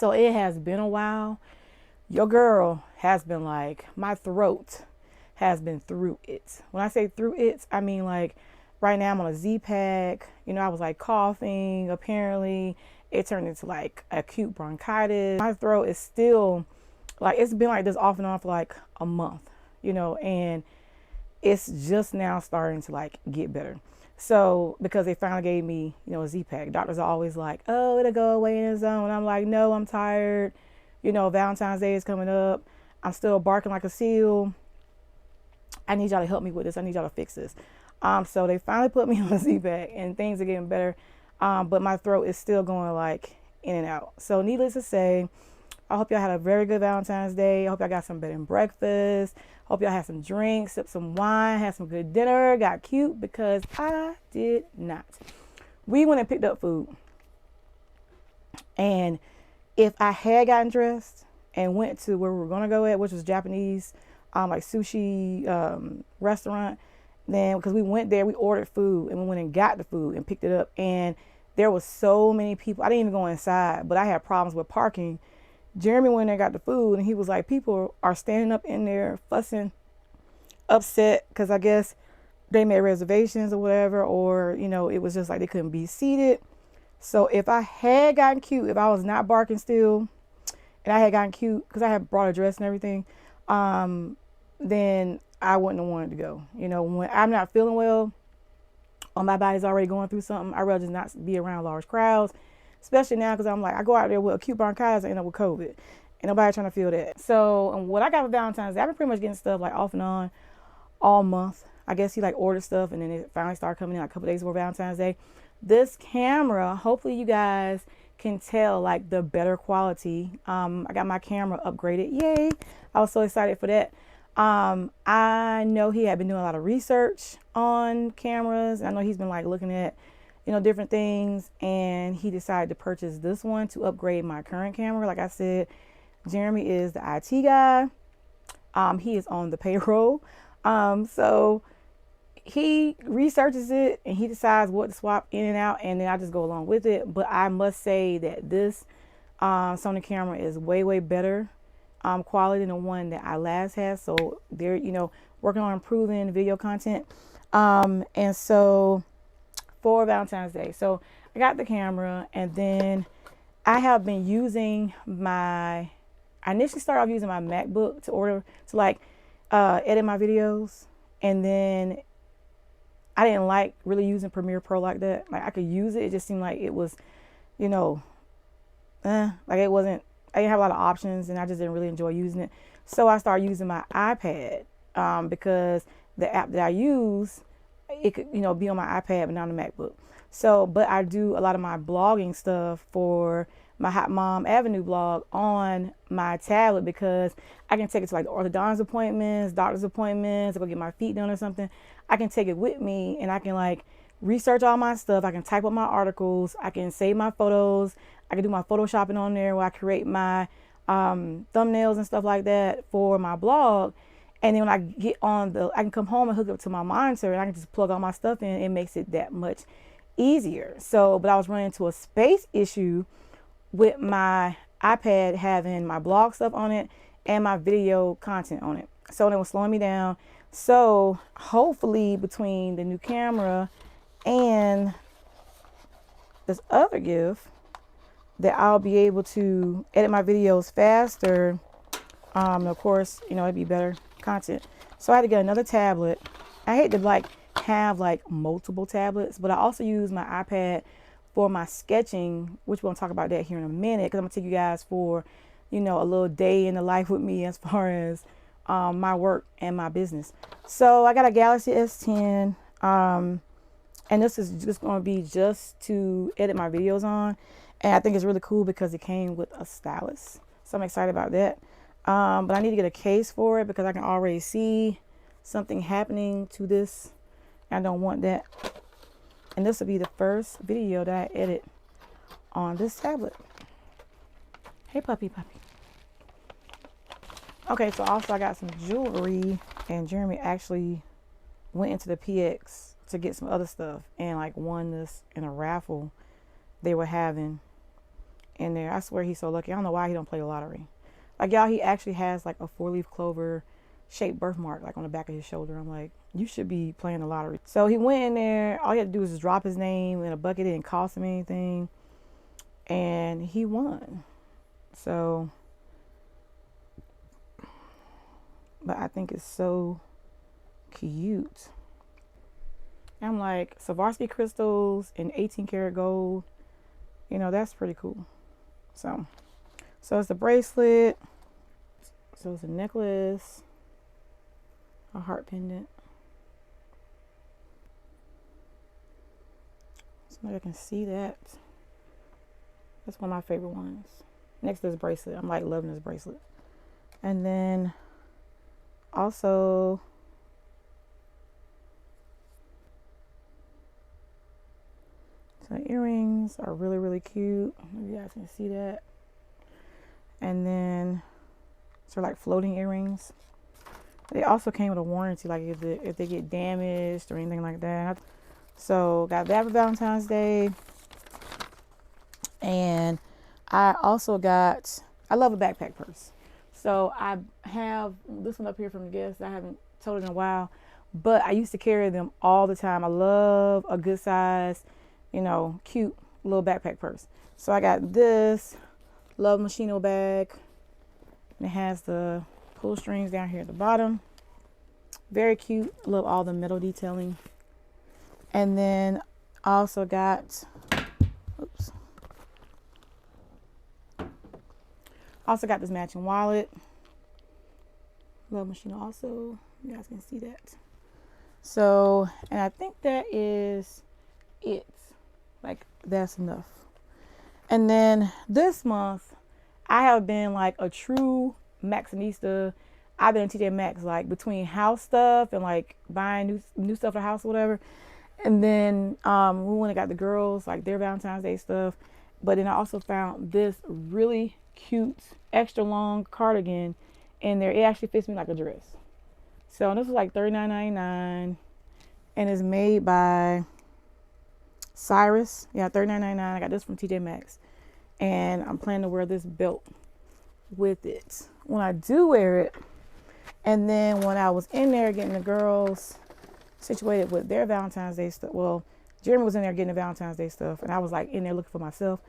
So it has been a while. Your girl has been like, my throat has been through it. When I say through it, I mean like right now I'm on a Z-Pack. You know, I was like coughing. Apparently it turned into like acute bronchitis. My throat is still like, it's been like this off and on for like a month, you know, and it's just now starting to like get better. So because they finally gave me, you know, a Z-Pack. Doctors are always like, oh, it'll go away in a zone. And I'm like, no, I'm tired. You know, Valentine's Day is coming up. I'm still barking like a seal. I need y'all to help me with this. I need y'all to fix this. So they finally put me on a Z-Pack and things are getting better. But my throat is still going like in and out. So needless to say, I hope y'all had a very good Valentine's Day. I hope y'all got some bed and breakfast. Hope y'all had some drinks, sipped some wine, had some good dinner, got cute, because I did not. We went and picked up food. And if I had gotten dressed and went to where we were going to go at, which was Japanese, like sushi restaurant, then because we went there, we ordered food and we went and got the food and picked it up. And there was so many people. I didn't even go inside, but I had problems with parking. Jeremy went there, got the food, and he was like, people are standing up in there fussing, upset, because I guess they made reservations or whatever, or, you know, it was just like they couldn't be seated. So if I had gotten cute, if I was not barking still, and I had gotten cute, because I had brought a dress and everything, then I wouldn't have wanted to go. You know, when I'm not feeling well, or my body's already going through something, I'd rather just not be around large crowds. Especially now, because I'm like, I go out there with acute bronchitis and end up with COVID. Ain't nobody trying to feel that. So what I got for Valentine's Day, I've been pretty much getting stuff like off and on all month. I guess he like ordered stuff and then it finally started coming in like a couple days before Valentine's Day. This camera, hopefully you guys can tell like the better quality. I got my camera upgraded. Yay. I was so excited for that. I know he had been doing a lot of research on cameras. I know he's been like looking at, you know, different things, and he decided to purchase this one to upgrade my current camera. Like I said, Jeremy is the IT guy. He is on the payroll. So he researches it and he decides what to swap in and out, and then I just go along with it. But I must say that this Sony camera is way better quality than the one that I last had. So they're, you know, working on improving video content. And so for Valentine's Day, so I got the camera, and then I have been using I initially started off using my MacBook to like edit my videos, and then I didn't like really using Premiere Pro like that. Like I could use it, it just seemed like it was, you know, like it wasn't, I didn't have a lot of options, and I just didn't really enjoy using it. So I started using my iPad because the app that I use, it could, you know, be on my iPad but not on the MacBook. So, but I do a lot of my blogging stuff for my Mom Avenue.Blog on my tablet, because I can take it to like the orthodontist appointments, doctor's appointments, I go get my feet done or something. I can take it with me and I can like research all my stuff. I can type up my articles. I can save my photos. I can do my photoshopping on there where I create my thumbnails and stuff like that for my blog. And then when I get on I can come home and hook up to my monitor and I can just plug all my stuff in. It makes it that much easier. So, but I was running into a space issue with my iPad having my blog stuff on it and my video content on it. So it was slowing me down. So hopefully between the new camera and this other gift, that I'll be able to edit my videos faster. And of course, you know, it'd be better content. So I had to get another tablet. I hate to like have like multiple tablets, but I also use my iPad for my sketching, which we'll talk about that here in a minute, because I'm gonna take you guys for, you know, a little day in the life with me as far as my work and my business. So I got a Galaxy S10, and this is just going to be just to edit my videos on, and I think it's really cool because it came with a stylus, so I'm excited about that. But I need to get a case for it because I can already see something happening to this. I don't want that. And this will be the first video that I edit on this tablet. Hey puppy. Okay, so also I got some jewelry, and Jeremy actually went into the PX to get some other stuff and like won this in a raffle they were having. in there. I swear he's so lucky. I don't know why he don't play the lottery. Like, y'all, he actually has like a 4-leaf clover shaped birthmark like on the back of his shoulder. I'm like, you should be playing the lottery. So he went in there. All he had to do was just drop his name in a bucket. It didn't cost him anything. And he won. So, but I think it's so cute. I'm like, Swarovski crystals and 18 karat gold. You know, that's pretty cool. So it's a bracelet. So it's a necklace. A heart pendant. So maybe I can see that. That's one of my favorite ones. Next to this bracelet. I'm like loving this bracelet. And then also the earrings are really, really cute. Maybe you guys can see that. And then so like floating earrings. They also came with a warranty, like if they get damaged or anything like that. So got that for Valentine's Day. And I also got, I love a backpack purse. So I have this one up here from the guest. I haven't told it in a while, but I used to carry them all the time. I love a good size, you know, cute little backpack purse. So I got this Love Moschino bag. And it has the pull strings down here at the bottom. Very cute. Love all the metal detailing. And then I also got, oops. Also got this matching wallet. Love Moschino also. You guys can see that. So, and I think that is it. Like, that's enough. And then this month, I have been like a true Maxinista. I've been in TJ Maxx, like between house stuff and like buying new stuff for the house or whatever. And then we went and got the girls like their Valentine's Day stuff. But then I also found this really cute extra long cardigan in there. It actually fits me like a dress. So this was like $39.99 and it's made by Cyrus. Yeah, $39.99. I got this from TJ Maxx. And I'm planning to wear this belt with it when I do wear it. And then when I was in there getting the girls situated with their Valentine's Day stuff, well, Jeremy was in there getting the Valentine's Day stuff, and I was like in there looking for myself.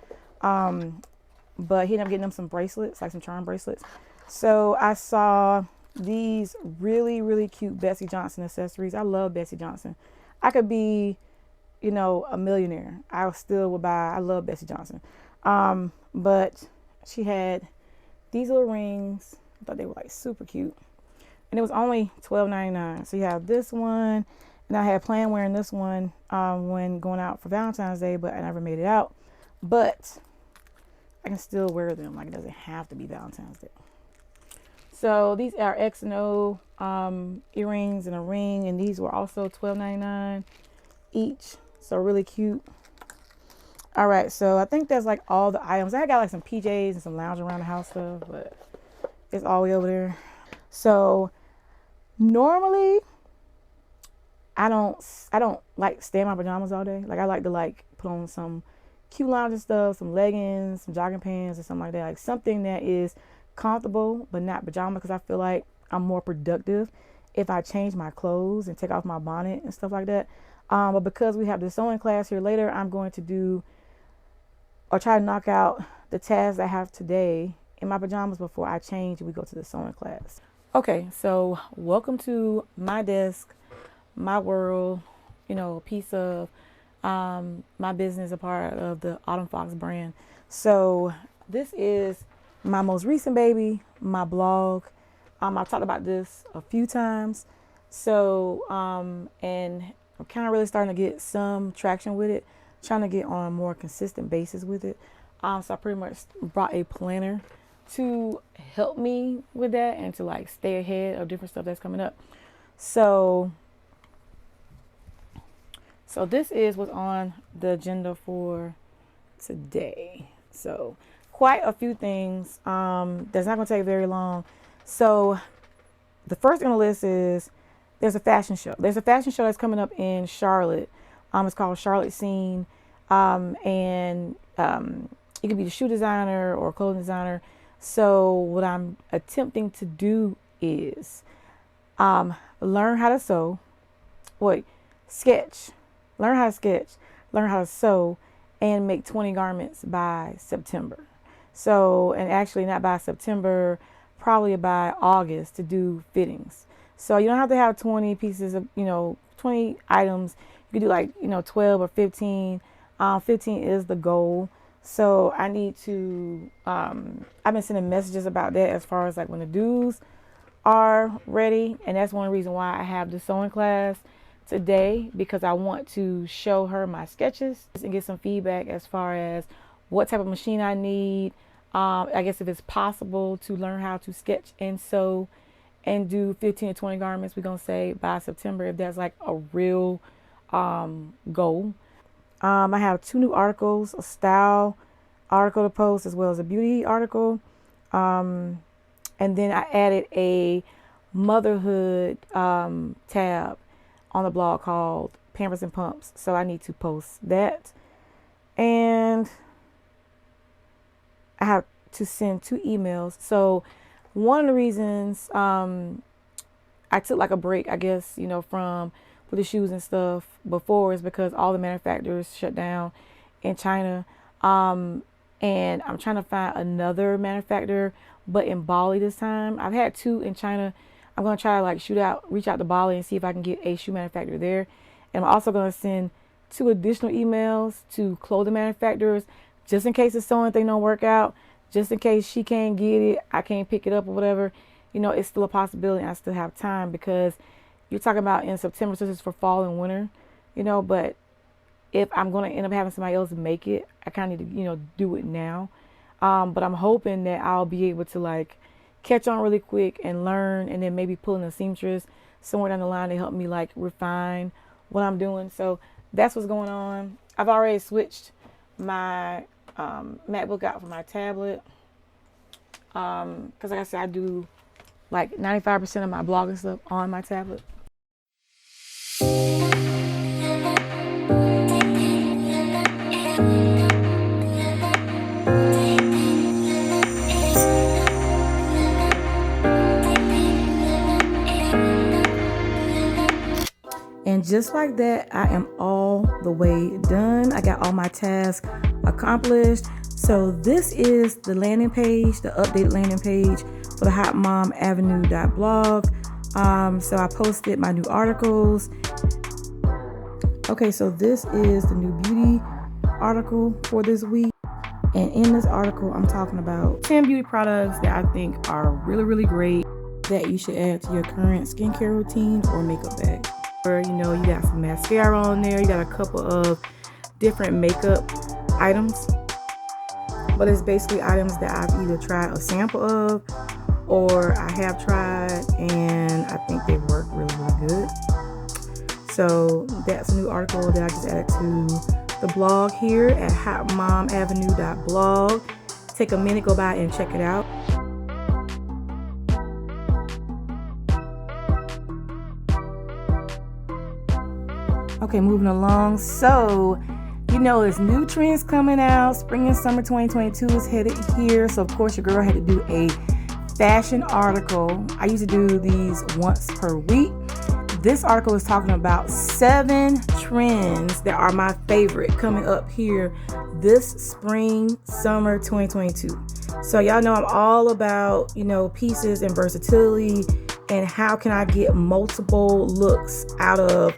But he ended up getting them some bracelets, like some charm bracelets. So I saw these really, really cute Betsey Johnson accessories. I love Betsey Johnson. I could be, you know, a millionaire. I still would buy. I love Betsey Johnson. But she had these little rings. I thought they were like super cute. And it was only $12.99. So you have this one. And I had planned wearing this one when going out for Valentine's Day, but I never made it out. But I can still wear them. Like, it doesn't have to be Valentine's Day. So these are X and O earrings and a ring. And these were also $12.99 each. So really cute. All right, so I think that's like all the items. I got like some PJs and some lounge around the house stuff, but it's all the way over there. So normally I don't like stay in my pajamas all day. Like, I like to like put on some cute lounge stuff, some leggings, some jogging pants or something like that. Like something that is comfortable but not pajama, because I feel like I'm more productive if I change my clothes and take off my bonnet and stuff like that. But because we have the sewing class here later, I'm going to do or try to knock out the tasks I have today in my pajamas before I change and we go to the sewing class. Okay, so welcome to my desk, my world, you know, a piece of my business, a part of the Iamautumnfoxx brand. So this is my most recent baby, my blog. I've talked about this a few times. So, and I'm kind of really starting to get some traction with it, trying to get on a more consistent basis with it. So I pretty much brought a planner to help me with that and to like stay ahead of different stuff that's coming up. So this is what's on the agenda for today. So quite a few things. That's not going to take very long. So the first on the list is there's a fashion show. There's a fashion show that's coming up in Charlotte. It's called Charlotte Scene. And You could be the shoe designer or clothing designer. So what I'm attempting to do is learn how to sew. Sketch. Learn how to sketch. Learn how to sew and make 20 garments by September. So, and actually not by September, probably by August to do fittings. So you don't have to have 20 pieces of, 20 items. You could do like, 12 or 15. 15 is the goal. So I need to, I've been sending messages about that as far as like when the dues are ready. And that's one reason why I have the sewing class today, because I want to show her my sketches and get some feedback as far as what type of machine I need. I guess if it's possible to learn how to sketch and sew and do 15 to 20 garments, we're going to say by September, if that's like a real goal. I have 2 new articles, a style article to post as well as a beauty article. And then I added a motherhood tab on the blog called Pampers and Pumps. So I need to post that. And I have to send 2 emails. So one of the reasons I took like a break, I guess, from with the shoes and stuff before is because all the manufacturers shut down in China. And I'm trying to find another manufacturer, but in Bali this time. I've had 2 in China. I'm going to try to like reach out to Bali and see if I can get a shoe manufacturer there. And I'm also going to send 2 additional emails to clothing manufacturers just in case the sewing thing don't work out, just in case she can't get it, I can't pick it up or whatever. It's still a possibility. I still have time, because you're talking about in September, so this is for fall and winter, but if I'm going to end up having somebody else make it, I kind of need to, do it now. But I'm hoping that I'll be able to like catch on really quick and learn, and then maybe pull in a seamstress somewhere down the line to help me like refine what I'm doing. So that's what's going on. I've already switched my MacBook out for my tablet, because like I said, I do like 95% of my blogging stuff on my tablet. And just like that, I am all the way done. I got all my tasks accomplished. So this is the landing page, the updated landing page for the Mom Avenue.Blog. So I posted my new articles. Okay, so this is the new beauty article for this week. And in this article, I'm talking about 10 beauty products that I think are really, really great that you should add to your current skincare routines or makeup bag. You got some mascara on there. You got a couple of different makeup items. But it's basically items that I've either tried a sample of or I have tried, and I think they work really, really good. So that's a new article that I just added to the blog here at Momavenue.blog. Take a minute, go by and check it out. Okay, moving along. So, there's new trends coming out. Spring and summer 2022 is headed here. So, of course, your girl had to do a fashion article. I used to do these once per week. This article is talking about 7 trends that are my favorite coming up here this spring, summer 2022. So, y'all know I'm all about, pieces and versatility and how can I get multiple looks out of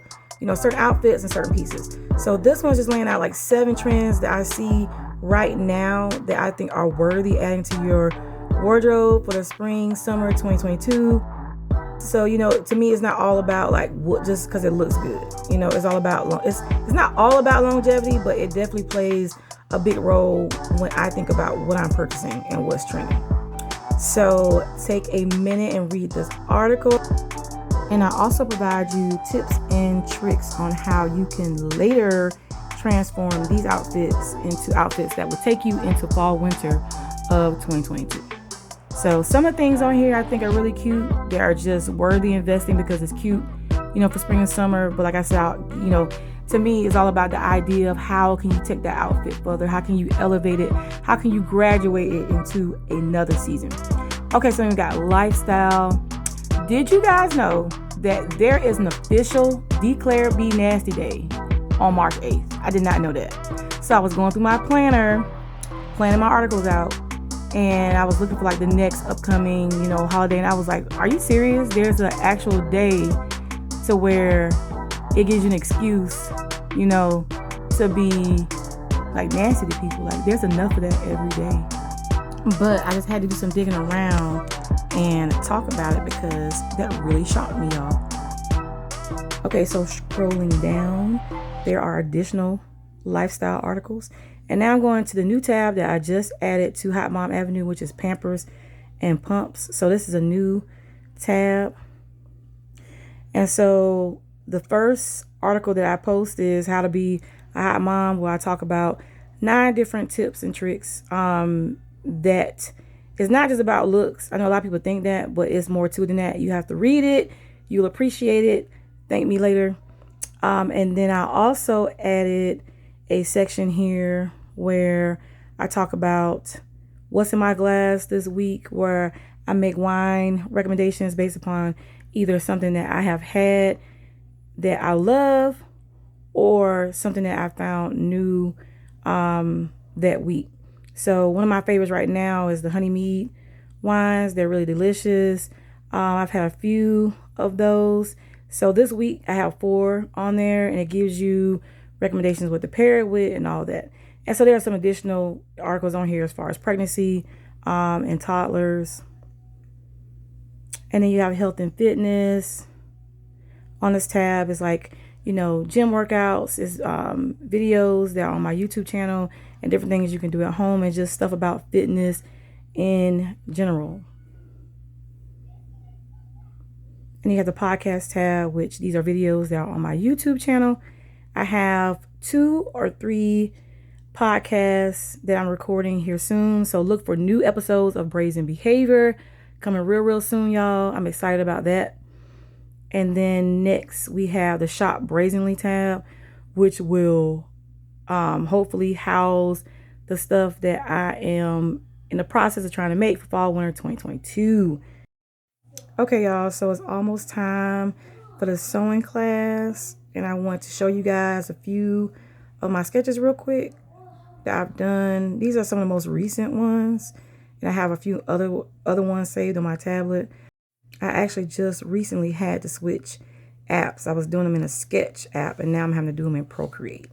certain outfits and certain pieces. So this one's just laying out like 7 trends that I see right now that I think are worthy adding to your wardrobe for the spring, summer 2022. So, to me, it's not all about like what just because it looks good. It's all about it's not all about longevity, but it definitely plays a big role when I think about what I'm purchasing and what's trending. So take a minute and read this article. And I also provide you tips and tricks on how you can later transform these outfits into outfits that will take you into fall, winter of 2022. So some of the things on here I think are really cute. They are just worthy investing because it's cute, for spring and summer. But like I said, to me, it's all about the idea of how can you take that outfit further? How can you elevate it? How can you graduate it into another season? Okay, so we got lifestyle. Did you guys know that there is an official Declare Be Nasty Day on March 8th? I did not know that. So I was going through my planner, planning my articles out, and I was looking for like the next upcoming, holiday, and I was like, are you serious? There's an actual day to where it gives you an excuse, to be like nasty to people. Like, there's enough of that every day. But I just had to do some digging around and talk about it because that really shocked me, y'all. Okay, so scrolling down, there are additional lifestyle articles. And now I'm going to the new tab that I just added to Hot Mom Avenue, which is Pampers and Pumps. So this is a new tab. And so the first article that I post is how to be a hot mom, where I talk about 9 different tips and tricks that is not just about looks. I know a lot of people think that, but it's more to it than that. You have to read it. You'll appreciate it. Thank me later. And then I also added a section here where I talk about what's in my glass this week, where I make wine recommendations based upon either something that I have had that I love or something that I found new that week. So one of my favorites right now is the honey mead wines. They're really delicious. I've had a few of those. So this week I have 4 on there, and it gives you recommendations what to pair it with and all that. And so there are some additional articles on here as far as pregnancy and toddlers. And then you have health and fitness. On this tab is like, gym workouts, is videos that are on my YouTube channel and different things you can do at home, and just stuff about fitness in general. And you have the podcast tab, which these are videos that are on my YouTube channel. I have 2 or 3 podcasts that I'm recording here soon. So look for new episodes of Brazen Behavior coming real soon, y'all. I'm excited about that. And then next we have the Shop Brazenly tab, which will hopefully house the stuff that I am in the process of trying to make for fall winter 2022. Okay, y'all, so it's almost time for the sewing class, and I want to show you guys a few of my sketches real quick that I've done. These are some of the most recent ones, and I have a few other ones saved on my tablet. I actually just recently had to switch apps. I was doing them in a Sketch app, and now I'm having to do them in Procreate.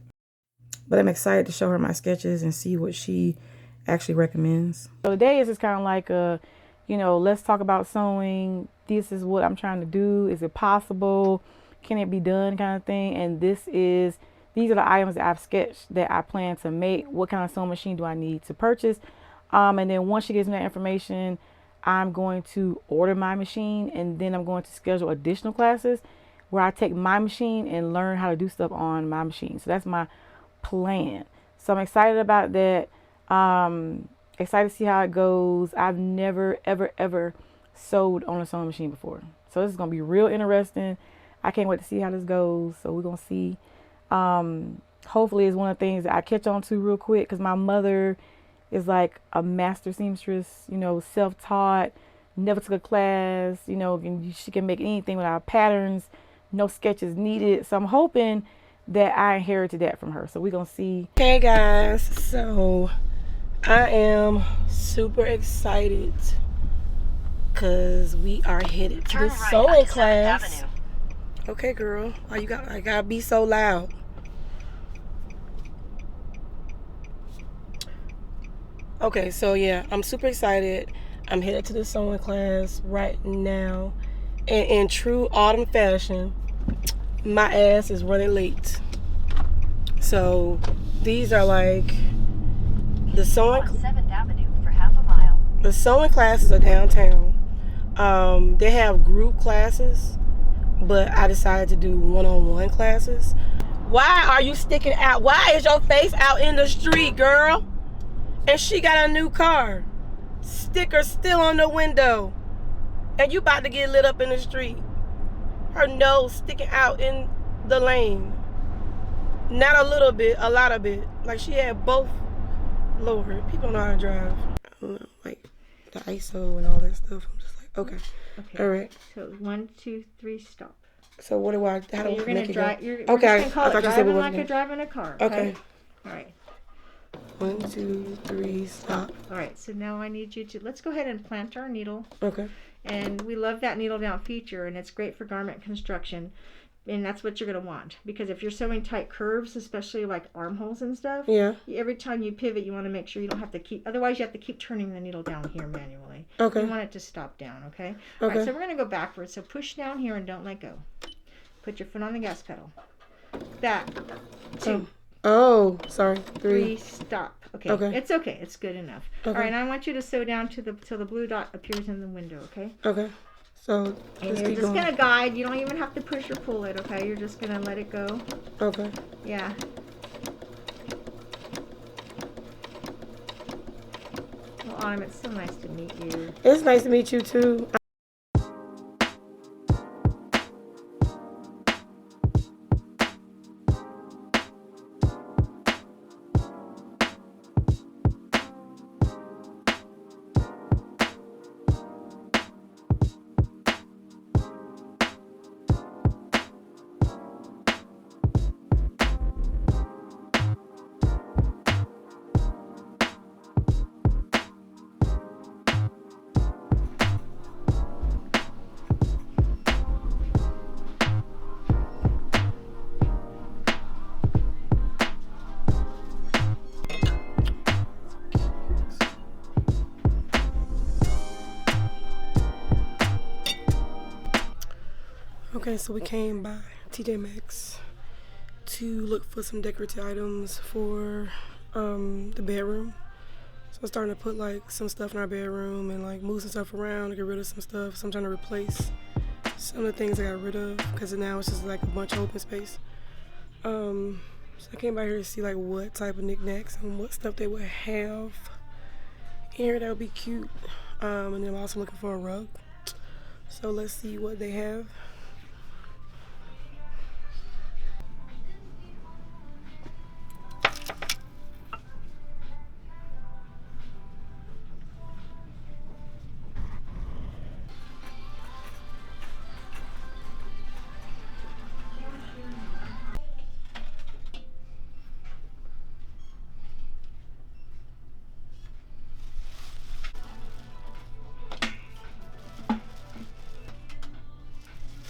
But I'm excited to show her my sketches and see what she actually recommends. So today is just kind of like a, let's talk about sewing. This is what I'm trying to do. Is it possible? Can it be done, kind of thing? And these are the items that I've sketched that I plan to make. What kind of sewing machine do I need to purchase? And then once she gives me that information, I'm going to order my machine, and then I'm going to schedule additional classes where I take my machine and learn how to do stuff on my machine. So that's my plan. So I'm excited about that. Excited to see how it goes. I've never ever sewed on a sewing machine before, so this is gonna be real interesting. I can't wait to see how this goes. So we're gonna see. Hopefully it's one of the things that I catch on to real quick, because my mother is like a master seamstress, self-taught, never took a class, and she can make anything without patterns, no sketches needed. So I'm hoping that I inherited that from her. So we're gonna see. Hey guys, so I am super excited because we are headed to the sewing class. Okay, girl, I gotta be so loud. Okay, so yeah, I'm super excited. I'm headed to the sewing class right now, and in true autumn fashion, my ass is running late. So these are like the sewing. 7th Avenue for half a mile. The sewing classes are downtown. They have group classes, but I decided to do one-on-one classes. Why are you sticking out? Why is your face out in the street, girl? And she got a new car. Sticker still on the window. And you about to get lit up in the street. Her nose sticking out in the lane. Not a little bit, a lot of bit. Like she had both lower. People know how to drive. I don't know, like the ISO and all that stuff. I'm just like, okay. All right. So 1, 2, 3, stop. So what do I? How do you're I make gonna it drive. go? We're Okay. just gonna call it driving like you're driving a car. Okay. All right. 1, 2, 3, stop. All right. So now I need you to let's go ahead and plant our needle. Okay. And we love that needle down feature, and it's great for garment construction. And that's what you're going to want, because if you're sewing tight curves, especially like armholes and stuff, every time you pivot, you want to make sure you don't have to keep, otherwise you have to keep turning the needle down here manually. Okay. You want it to stop down, okay? All right, so we're going to go backwards. So push down here and don't let go. Put your foot on the gas pedal. Back. 2. Oh, sorry. 3, stop. Okay. It's okay. It's good enough. Okay. All right, and I want you to sew down till the blue dot appears in the window, okay? Okay. So and you're just going to guide. You don't even have to push or pull it, okay? You're just going to let it go. Okay. Yeah. Well, Autumn, it's so nice to meet you. It's nice to meet you, too. Okay, so we came by TJ Maxx to look for some decorative items for the bedroom. So I'm starting to put like some stuff in our bedroom and like move some stuff around to get rid of some stuff. So I'm trying to replace some of the things I got rid of because now it's just like a bunch of open space. So I came by here to see like what type of knickknacks and what stuff they would have here that would be cute. And then I'm also looking for a rug. So let's see what they have.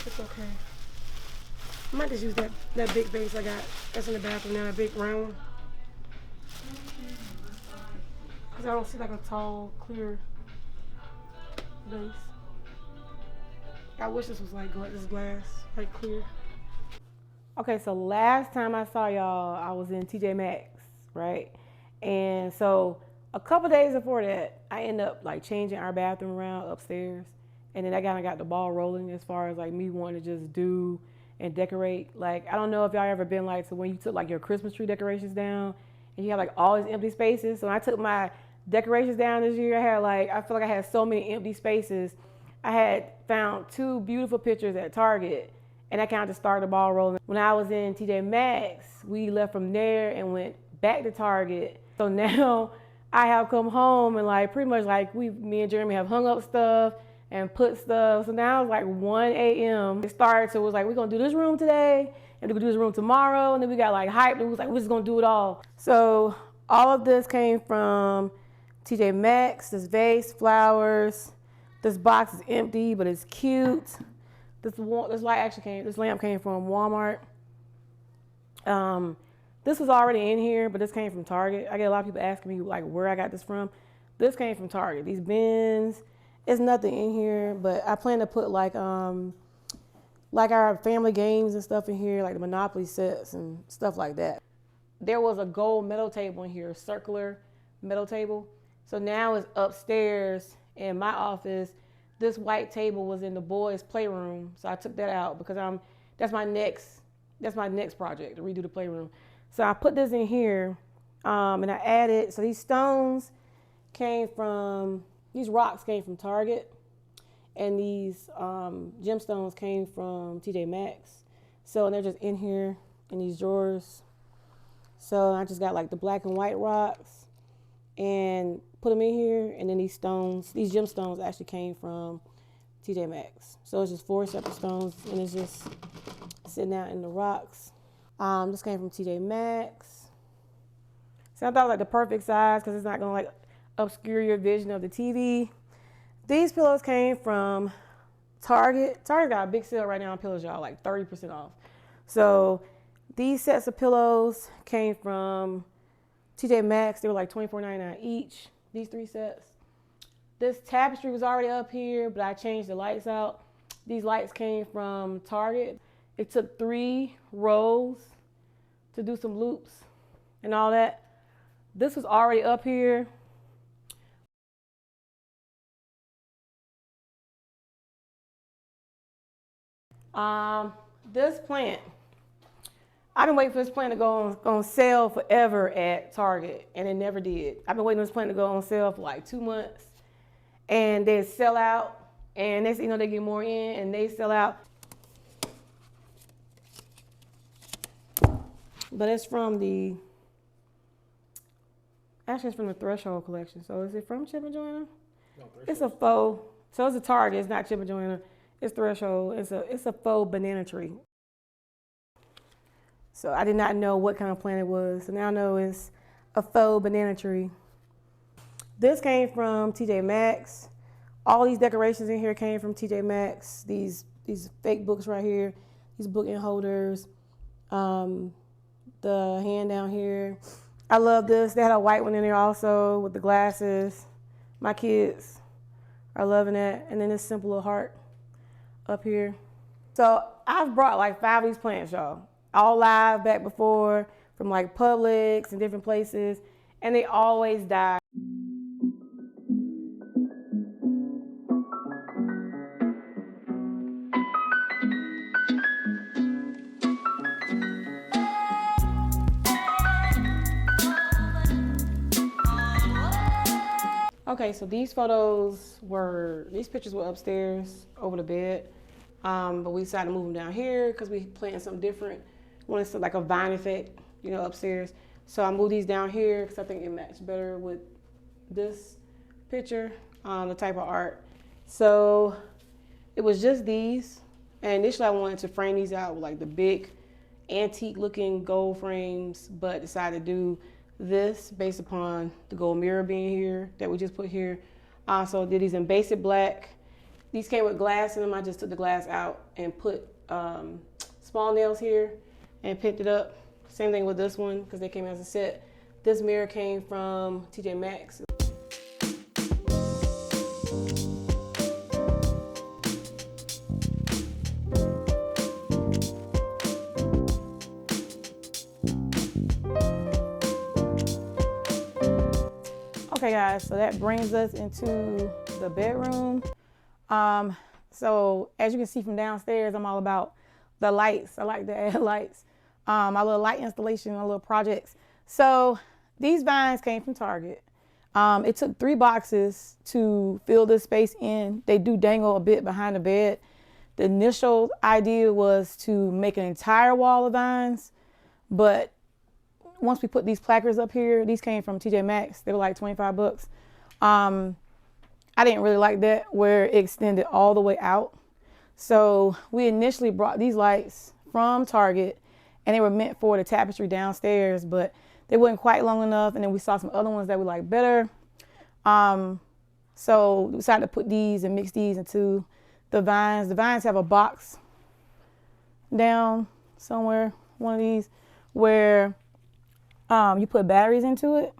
It's okay. I might just use that big vase I got that's in the bathroom now, that big round one. Because I don't see like a tall, clear vase. I wish this was like this glass, like clear. Okay, so last time I saw y'all, I was in TJ Maxx, right? And so a couple days before that, I ended up like changing our bathroom around upstairs. And then I kind of got the ball rolling as far as like me wanting to just do and decorate. Like, I don't know if y'all ever been like, so when you took like your Christmas tree decorations down and you have like all these empty spaces. So when I took my decorations down this year, I feel like I had so many empty spaces. I had found 2 beautiful pictures at Target and that kind of just started the ball rolling. When I was in TJ Maxx, we left from there and went back to Target. So now I have come home and like pretty much like me and Jeremy have hung up stuff and put stuff. So now it's like 1 a.m. It started, so it was like, we're gonna do this room today, and we're gonna do this room tomorrow, and then we got like hyped, and we was like, we're just gonna do it all. So all of this came from TJ Maxx, this vase, flowers. This box is empty, but it's cute. This lamp came from Walmart. This was already in here, but this came from Target. I get a lot of people asking me like where I got this from. This came from Target. These bins. It's nothing in here, but I plan to put like our family games and stuff in here, like the Monopoly sets and stuff like that. There was a gold metal table in here, circular metal table. So now it's upstairs in my office. This white table was in the boys' playroom, so I took that out because that's my next project, to redo the playroom. So I put this in here, and I added. So these rocks came from Target, and these gemstones came from TJ Maxx. So they're just in here in these drawers. So I just got like the black and white rocks and put them in here. And then these stones, these gemstones actually came from TJ Maxx. So it's just 4 separate stones and it's just sitting out in the rocks. This came from TJ Maxx. So I thought it was like the perfect size because it's not gonna like obscure your vision of the TV. These pillows came from Target. Target got a big sale right now on pillows, y'all, like 30% off. So these sets of pillows came from TJ Maxx. They were like $24.99 each, these 3 sets. This tapestry was already up here, but I changed the lights out. These lights came from Target. It took 3 rows to do some loops and all that. This was already up here. This plant, I've been waiting for this plant to go on sale forever at Target, and it never did. I've been waiting for this plant to go on sale for like 2 months, and they sell out, and next thing you know, they get more in, and they sell out. But it's from the, actually it's from the Threshold collection. So is it from Chip and Joanna? No, it's a faux, so it's a Target, it's not Chip and Joanna. It's Threshold. It's a faux banana tree. So I did not know what kind of plant it was. So now I know it's a faux banana tree. This came from TJ Maxx. All these decorations in here came from TJ Maxx. These fake books right here, these bookend holders, the hand down here. I love this. They had a white one in there also with the glasses. My kids are loving it. And then this simple little heart up here. So I've brought like 5 of these plants, y'all, all live back before from like Publix and different places, and they always die. Okay, so these pictures were upstairs over the bed, but we decided to move them down here because we planned something different. We wanted like a vine effect, upstairs. So I moved these down here because I think it matched better with this picture, the type of art. So it was just these, and initially I wanted to frame these out with like the big antique looking gold frames, but decided to do this based upon the gold mirror being here that we just put here. So did these in basic black. These came with glass in them. I just took the glass out and put small nails here and picked it up. Same thing with this one because they came as a set. This mirror came from TJ Maxx. Okay guys, so that brings us into the bedroom. So as you can see from downstairs, I'm all about the lights. I like to add lights. My little light installation, my little projects. So these vines came from Target. It took 3 boxes to fill this space in. They do dangle a bit behind the bed. The initial idea was to make an entire wall of vines, but once we put these placards up here, these came from TJ Maxx. They were like 25 bucks. I didn't really like that where it extended all the way out. So we initially brought these lights from Target and they were meant for the tapestry downstairs, but they weren't quite long enough. And then we saw some other ones that we liked better. So we decided to put these and mix these into the vines. The vines have a box down somewhere, one of these, where you put batteries into it.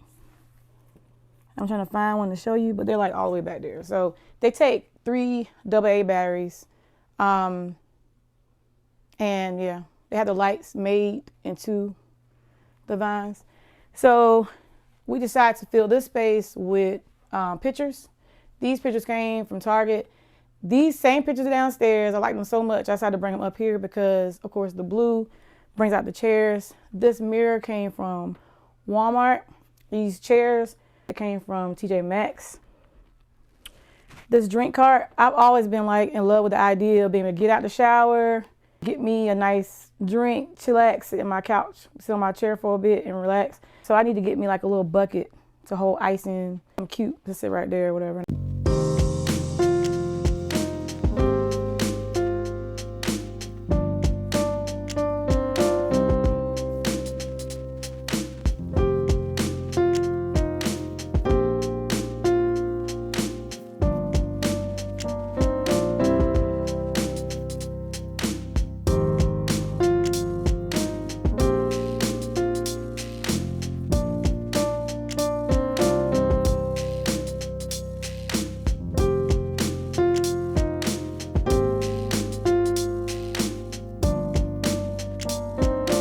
I'm trying to find one to show you, but they're like all the way back there. So they take 3 AA batteries. And yeah, they have the lights made into the vines. So we decided to fill this space with pictures. These pictures came from Target. These same pictures are downstairs. I like them so much. I decided to bring them up here because, of course, the blue brings out the chairs. This mirror came from Walmart. These chairs came from TJ Maxx. This drink cart, I've always been like in love with the idea of being able to get out the shower get me a nice drink, chillax, sit in my couch, sit on my chair for a bit and relax. So I need to get me like a little bucket to hold ice in. I'm cute to sit right there or whatever.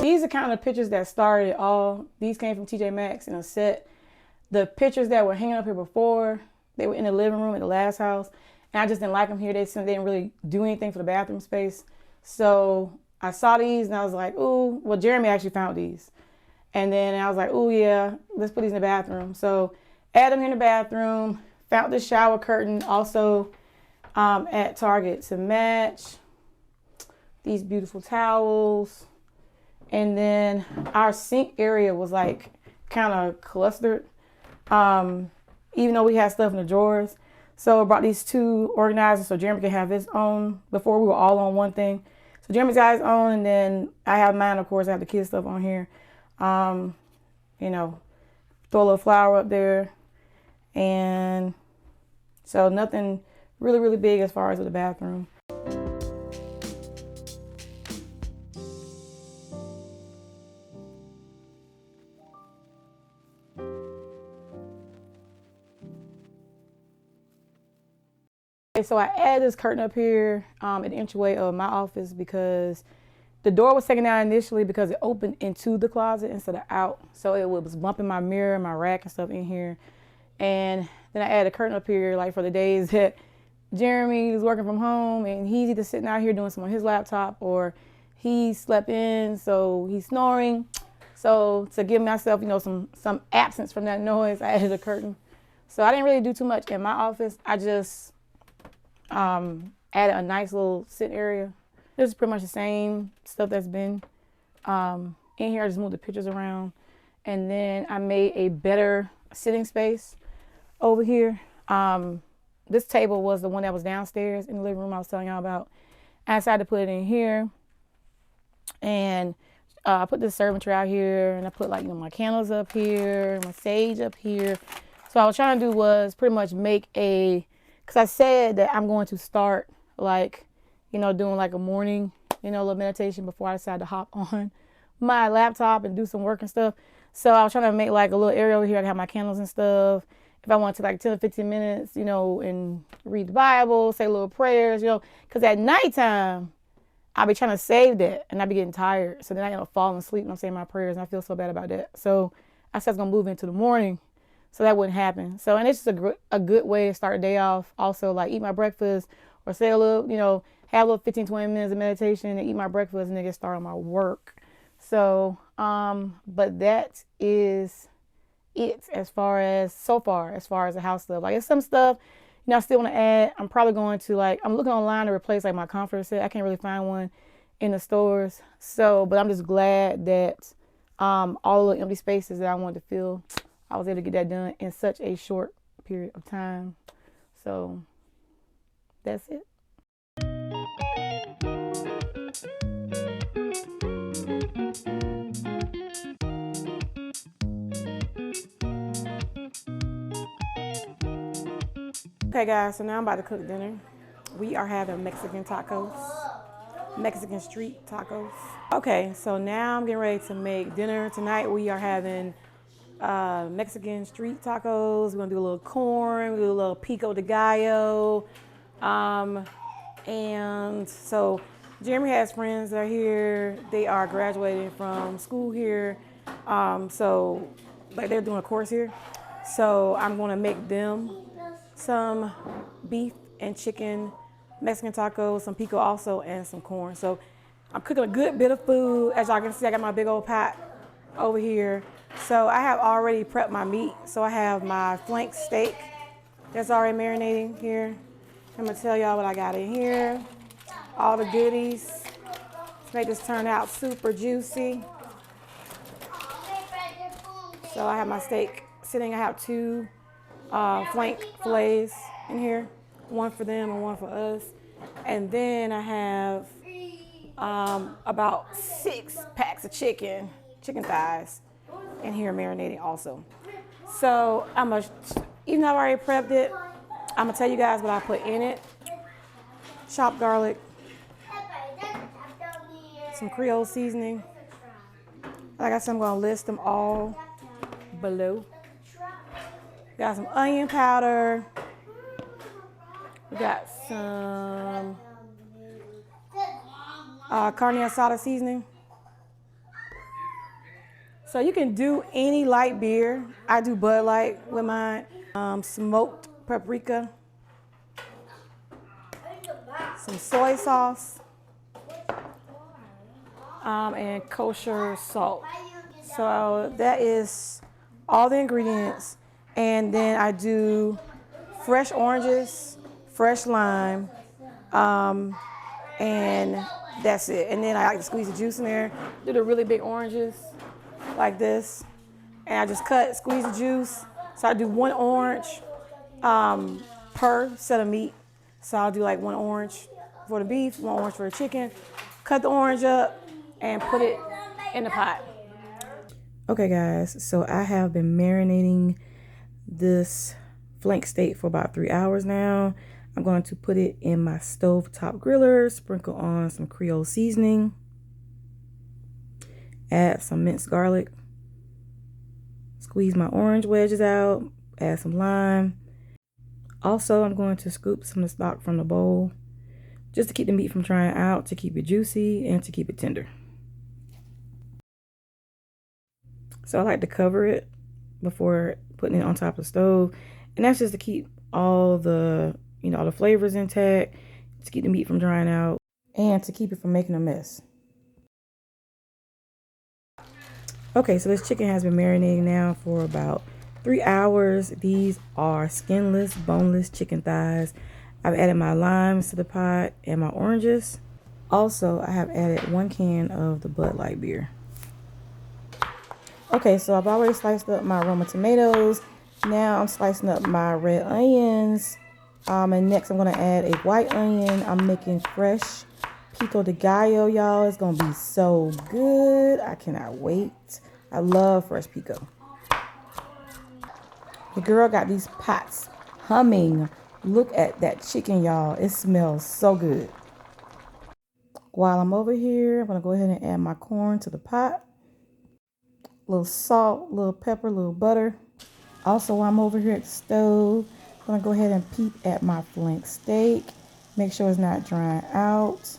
These are kind of the pictures that started all. These came from TJ Maxx in a set. The pictures that were hanging up here before, they were in the living room at the last house. And I just didn't like them here. They didn't really do anything for the bathroom space. So I saw these and I was like, ooh, well, Jeremy actually found these. And then I was like, ooh, yeah, let's put these in the bathroom. So add them here in the bathroom. Found this shower curtain also at Target to match. These beautiful towels. And then our sink area was like kind of clustered, even though we had stuff in the drawers. So I brought these two organizers so Jeremy can have his own. Before we were all on one thing. So Jeremy's got his own, and then I have mine, of course. I have the kids' stuff on here. You know, throw a little flower up there. And so nothing really, really big as far as with the bathroom. So I added this curtain up here at the entryway of my office because the door was taken down initially because it opened into the closet instead of out. So it was bumping my mirror, my rack and stuff in here. And then I added a curtain up here like for the days that Jeremy is working from home and he's either sitting out here doing something on his laptop or he slept in, so he's snoring. So to give myself, you know, some absence from that noise, I added a curtain. So I didn't really do too much in my office. I just added a nice little sit area. This is pretty much the same stuff that's been in here. I just moved the pictures around. And then I made a better sitting space over here. This table was the one that was downstairs in the living room I was telling y'all about. I decided to put it in here. And I put this serving tray out here. And I put like, you know, my candles up here, my sage up here. So what I was trying to do was pretty much make a, because I said that I'm going to start like, you know, doing like a morning, you know, a little meditation before I decide to hop on my laptop and do some work and stuff. So I was trying to make like a little area over here. I have my candles and stuff. If I want to like 10 or 15 minutes, you know, and read the Bible, say little prayers, you know, because at nighttime, I'll be trying to save that and I'll be getting tired. So then I end up falling asleep when I'm saying my prayers and I feel so bad about that. So I said I was going to move into the morning so that wouldn't happen. So, and it's just a good way to start a day off. Also, like eat my breakfast or say a little, you know, have a little 15, 20 minutes of meditation and eat my breakfast and then get started on my work. So, but that is it as far as the house stuff. Like, it's some stuff, you know, I still want to add. I'm probably going to I'm looking online to replace like my comforter set. I can't really find one in the stores. So, but I'm just glad that all the empty spaces that I wanted to fill, I was able to get that done in such a short period of time. So that's it. Okay guys, so now I'm about to cook dinner. We are having Mexican tacos, Mexican street tacos. Okay, so now I'm getting ready to make dinner. Tonight we are having Mexican street tacos. We're gonna do a little corn, we do a little pico de gallo. And so Jeremy has friends that are here. They are graduating from school here. So like they're doing a course here. So I'm gonna make them some beef and chicken Mexican tacos, some pico also, and some corn. So I'm cooking a good bit of food. As y'all can see, I got my big old pot over here. So I have already prepped my meat. So I have my flank steak that's already marinating here. I'm gonna tell y'all what I got in here. All the goodies. make this turn out super juicy. So I have my steak sitting. I have 2 flank fillets in here, one for them and one for us. And then I have about 6 packs of chicken thighs in here marinating also. So even though I've already prepped it, I'm gonna tell you guys what I put in it. Chopped garlic, some Creole seasoning. Like I said, I'm gonna list them all below. Got some onion powder. We got some carne asada seasoning. So you can do any light beer. I do Bud Light with mine. Smoked paprika. Some soy sauce. And kosher salt. So that is all the ingredients. And then I do fresh oranges, fresh lime, and that's it. And then I like to squeeze the juice in there. Do the really big oranges like this. And I just squeeze the juice. So I do 1 orange per set of meat. So I'll do like 1 orange for the beef, 1 orange for the chicken. Cut the orange up and put it in the pot. Okay guys, so I have been marinating this flank steak for about 3 hours now. I'm going to put it in my stovetop griller, sprinkle on some Creole seasoning, add some minced garlic, squeeze my orange wedges out, add some lime. Also, I'm going to scoop some of the stock from the bowl just to keep the meat from drying out, to keep it juicy and to keep it tender. So I like to cover it before putting it on top of the stove. And that's just to keep all the, all the flavors intact, to keep the meat from drying out, and to keep it from making a mess. Okay, so this chicken has been marinating now for about 3 hours. These are skinless, boneless chicken thighs. I've added my limes to the pot and my oranges. Also, I have added 1 can of the Bud Light beer. Okay, so I've already sliced up my Roma tomatoes. Now I'm slicing up my red onions. And next I'm going to add a white onion. I'm making fresh pico de gallo, y'all. It's going to be so good. I cannot wait. I love fresh pico. The girl got these pots humming. Look at that chicken, y'all. It smells so good. While I'm over here, I'm going to go ahead and add my corn to the pot. A little salt, a little pepper, a little butter. Also, while I'm over here at the stove, I'm going to go ahead and peep at my flank steak. Make sure it's not drying out.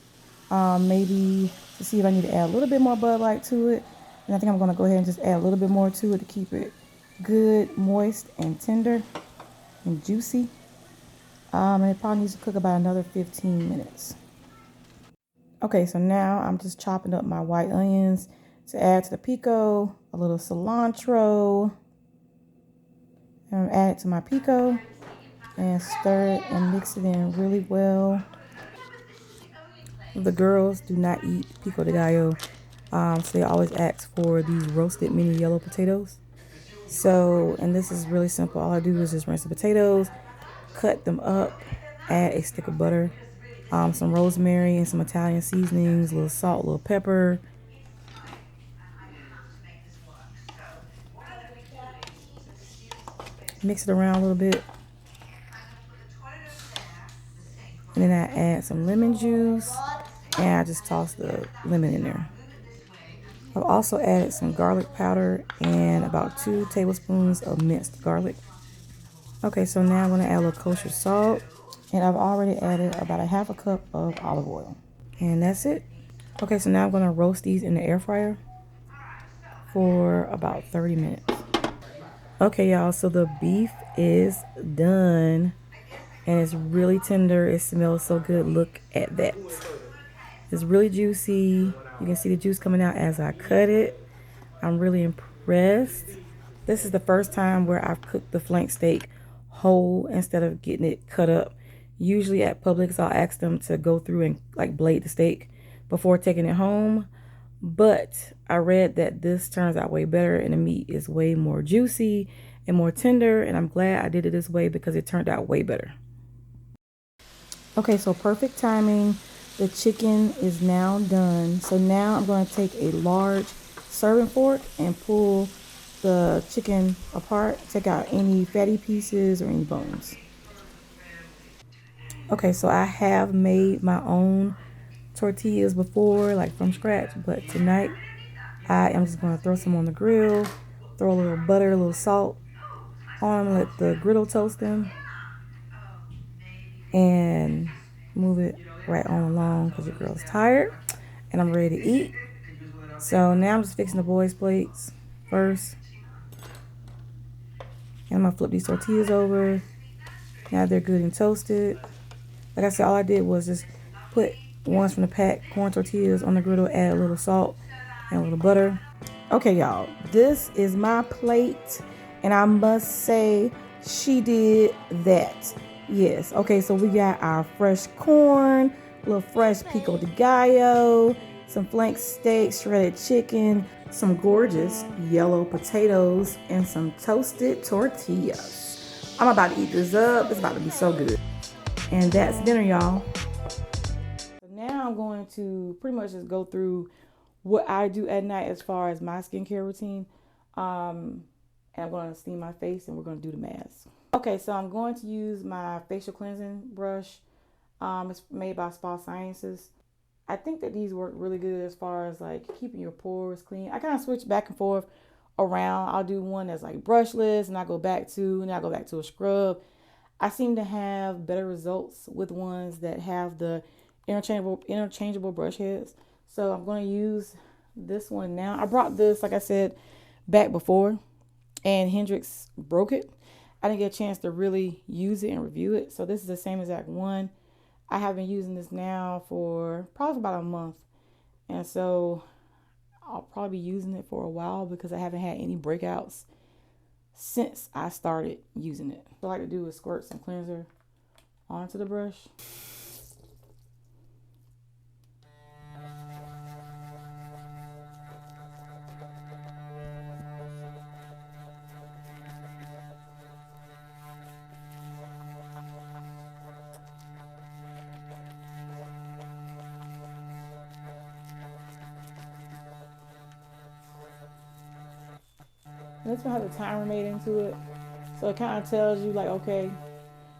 Maybe to see if I need to add a little bit more Bud Light to it. And I think I'm going to go ahead and just add a little bit more to it to keep it good, moist, and tender and juicy. And it probably needs to cook about another 15 minutes. Okay, so now I'm just chopping up my white onions to add to the pico, a little cilantro. And add it to my pico and stir it and mix it in really well. The girls do not eat pico de gallo, so they always ask for these roasted mini yellow potatoes. So, and this is really simple. All I do is just rinse the potatoes, cut them up, add a stick of butter, some rosemary and some Italian seasonings, a little salt, a little pepper. Mix it around a little bit. And then I add some lemon juice and I just toss the lemon in there. I've also added some garlic powder and about 2 tablespoons of minced garlic. Okay, so now I'm going to add a little kosher salt. And I've already added about a half a cup of olive oil. And that's it. Okay, so now I'm going to roast these in the air fryer for about 30 minutes. Okay, y'all, so the beef is done. And it's really tender. It smells so good. Look at that. It's really juicy. You can see the juice coming out as I cut it. I'm really impressed. This is the first time where I've cooked the flank steak whole instead of getting it cut up. Usually at Publix, I'll ask them to go through and like blade the steak. before taking it home. But I read that this turns out way better and the meat is way more juicy and more tender. And I'm glad I did it this way because it turned out way better. Okay, so perfect timing. The chicken is now done. So now I'm going to take a large serving fork and pull the chicken apart. Take out any fatty pieces or any bones. Okay, so I have made my own tortillas before, like from scratch, but tonight I am just going to throw some on the grill, throw a little butter, a little salt on them, let the griddle toast them, and move it right on along because your girl's tired and I'm ready to eat. So now I'm just fixing the boys' plates first. And I'm going to flip these tortillas over. Now they're good and toasted. Like I said, all I did was just put ones from the pack, corn tortillas on the griddle, add a little salt and a little butter. Okay, y'all, this is my plate, and I must say she did that. Yes. Okay, so we got our fresh corn, a little fresh pico de gallo, some flank steak, shredded chicken, some gorgeous yellow potatoes, and some toasted tortillas. I'm about to eat this up. It's about to be so good. And that's dinner, y'all. So now I'm going to pretty much just go through what I do at night as far as my skincare routine. And I'm going to steam my face and we're going to do the mask. Okay, so I'm going to use my facial cleansing brush. It's made by Spa Sciences. I think that these work really good as far as like keeping your pores clean. I kind of switch back and forth around. I'll do one that's like brushless and I go back to a scrub. I seem to have better results with ones that have the interchangeable brush heads. So I'm going to use this one now. I brought this, like I said, back before and Hendrix broke it. I didn't get a chance to really use it and review it. So this is the same exact one. I have been using this now for probably about a month. And so I'll probably be using it for a while because I haven't had any breakouts since I started using it. What I like to do is squirt some cleanser onto the brush. And this one has a timer made into it. So it kind of tells you like, okay,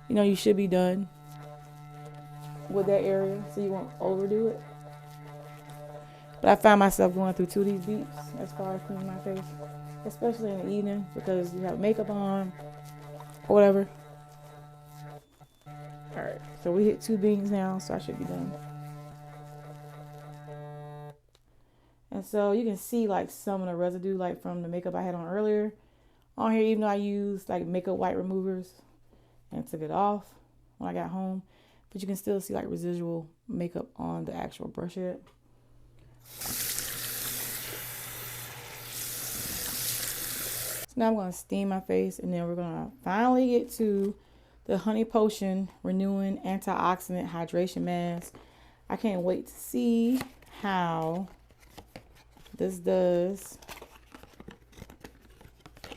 you know, you should be done with that area. So you won't overdo it. But I find myself going through 2 of these beeps as far as cleaning my face. Especially in the evening because you have makeup on or whatever. Alright, so we hit 2 beans now, so I should be done. And so you can see like some of the residue like from the makeup I had on earlier on here, even though I used like makeup white removers and took it off when I got home. But you can still see like residual makeup on the actual brush head. So now I'm going to steam my face and then we're going to finally get to the Honey Potion Renewing Antioxidant Hydration Mask. I can't wait to see how this does.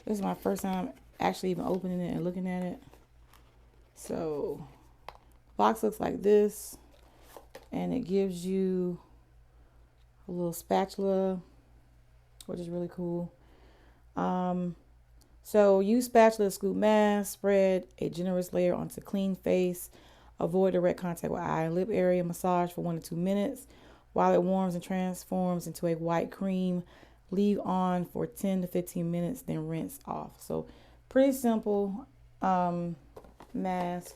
This is my first time actually even opening it and looking at it. So, box looks like this, and it gives you a little spatula, which is really cool. So use spatula to scoop mask, spread a generous layer onto clean face, avoid direct contact with eye and lip area, massage for 1 to 2 minutes. While it warms and transforms into a white cream, leave on for 10 to 15 minutes, then rinse off. So pretty simple mask.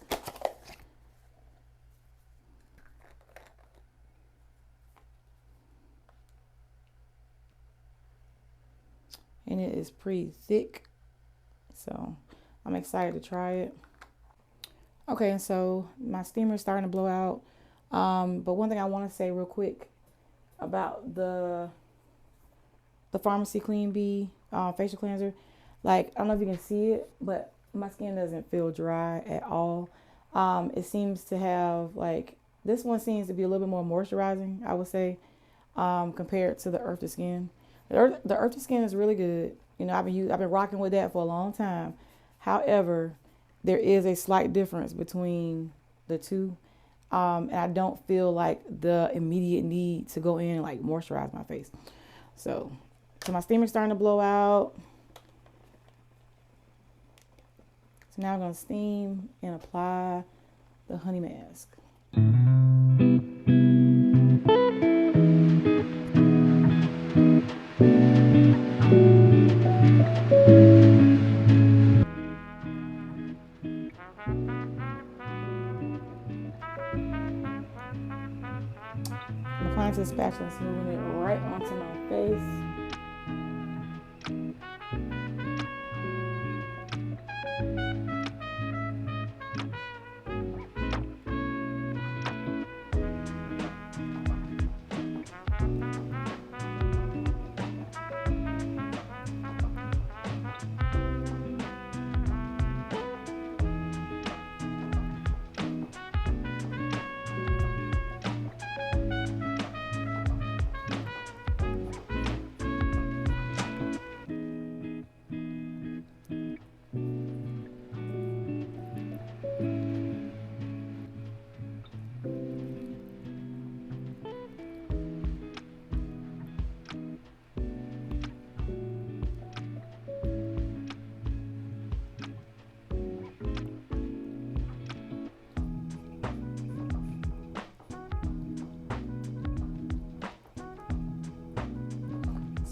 And it is pretty thick. So I'm excited to try it. Okay, and so my steamer is starting to blow out. But one thing I want to say real quick about the Pharmacy Clean Bee facial cleanser. Like, I don't know if you can see it, but my skin doesn't feel dry at all. It seems to have like, this one seems to be a little bit more moisturizing, I would say. compared to the Earth to Skin. The Earth to Skin is really good. You know, I've been rocking with that for a long time. However, there is a slight difference between the two. And I don't feel like the immediate need to go in and like moisturize my face. So my steamer's starting to blow out. So now I'm going to steam and apply the honey mask. I'm applying to the spatula and smoothing it right onto my face.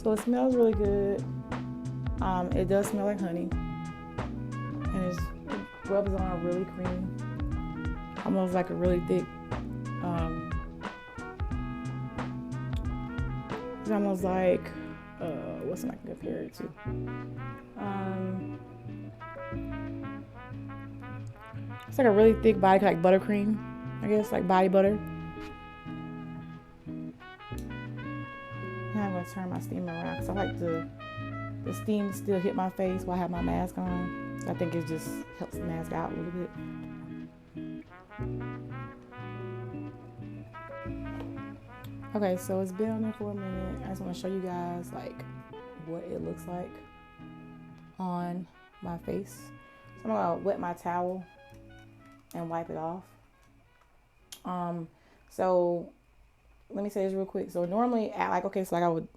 So it smells really good. It does smell like honey, and it rubs on really creamy, almost like a really thick. It's almost like what's I can compare it to? It's like a really thick body, like buttercream, I guess, like body butter. Now I'm going to turn my steamer around because I like the steam to still hit my face while I have my mask on. So I think it just helps the mask out a little bit. Okay, so it's been on there for a minute. I just want to show you guys like what it looks like on my face. So I'm going to wet my towel and wipe it off. So let me say this real quick. So normally, I would,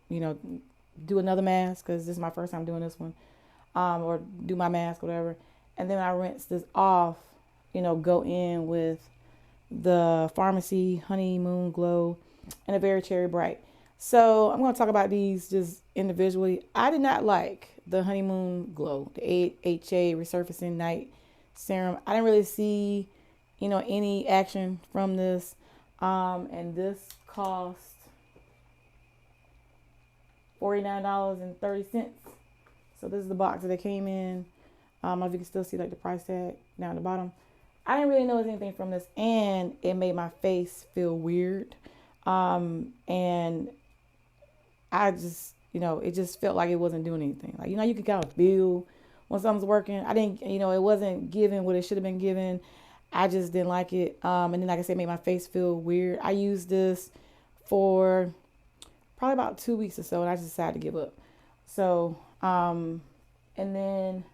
do another mask because this is my first time doing this one, or do my mask, whatever. And then I rinse this off, go in with the Pharmacy Honeymoon Glow and a Very Cherry Bright. So I'm going to talk about these just individually. I did not like the Honeymoon Glow, the AHA Resurfacing Night Serum. I didn't really see, any action from this. And this cost $49.30. So this is the box that it came in. If you can still see like the price tag down at the bottom. I didn't really notice anything from this, and it made my face feel weird. And I just, it just felt like it wasn't doing anything. Like, you can kind of feel when something's working. I didn't, it wasn't giving what it should have been given. I just didn't like it. And then, like I said, it made my face feel weird. I used this for probably about 2 weeks or so, and I just decided to give up. So, and then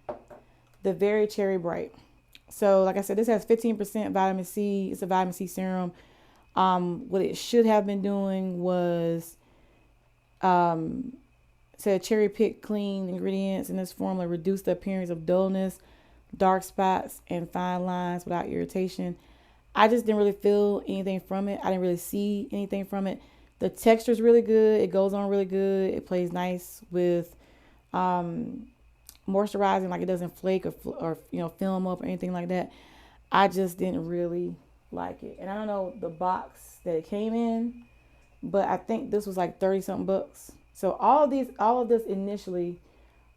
the Very Cherry Bright. So, like I said, this has 15% vitamin C. It's a vitamin C serum. What it should have been doing was, said cherry pick clean ingredients in this formula reduce the appearance of dullness, dark spots, and fine lines without irritation. I just didn't really feel anything from it. I didn't really see anything from it. The texture is really good. It goes on really good. It plays nice with moisturizing, like it doesn't flake or film up or anything like that. I just didn't really like it. And I don't know the box that it came in, but I think this was like 30 something bucks. So all of this initially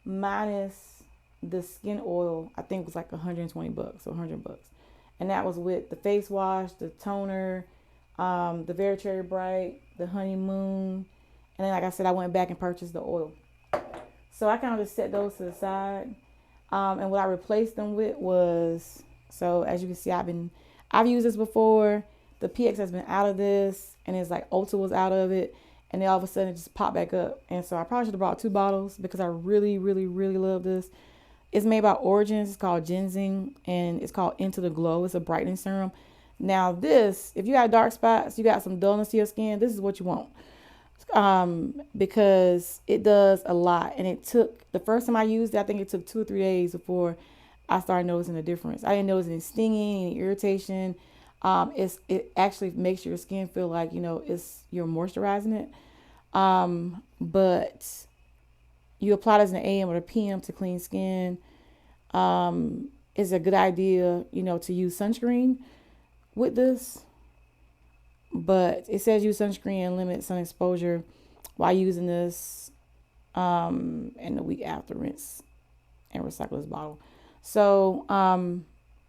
minus the skin oil, I think was like 120 bucks or 100 bucks. And that was with the face wash, the toner, the Very Cherry Bright, the Honeymoon. And then, like I said, I went back and purchased the oil. So I kind of just set those to the side. And what I replaced them with was, so as you can see, I've used this before. The PX has been out of this, and it's like Ulta was out of it. and then all of a sudden it just popped back up. And so I probably should have brought 2 bottles because I really, really, really love this. It's made by Origins. It's called Ginseng, and it's called Into the Glow. It's a brightening serum. Now this, if you got dark spots, you got some dullness to your skin, this is what you want. Because it does a lot. And it took, the first time I used it, I think it took 2 or 3 days before I started noticing a difference. I didn't notice any stinging, any irritation. It actually makes your skin feel like, you're moisturizing it. But you apply this in the AM or the PM to clean skin. It's a good idea, to use sunscreen with this. But it says use sunscreen and limit sun exposure while using this, and the week after rinse and recycle this bottle. So,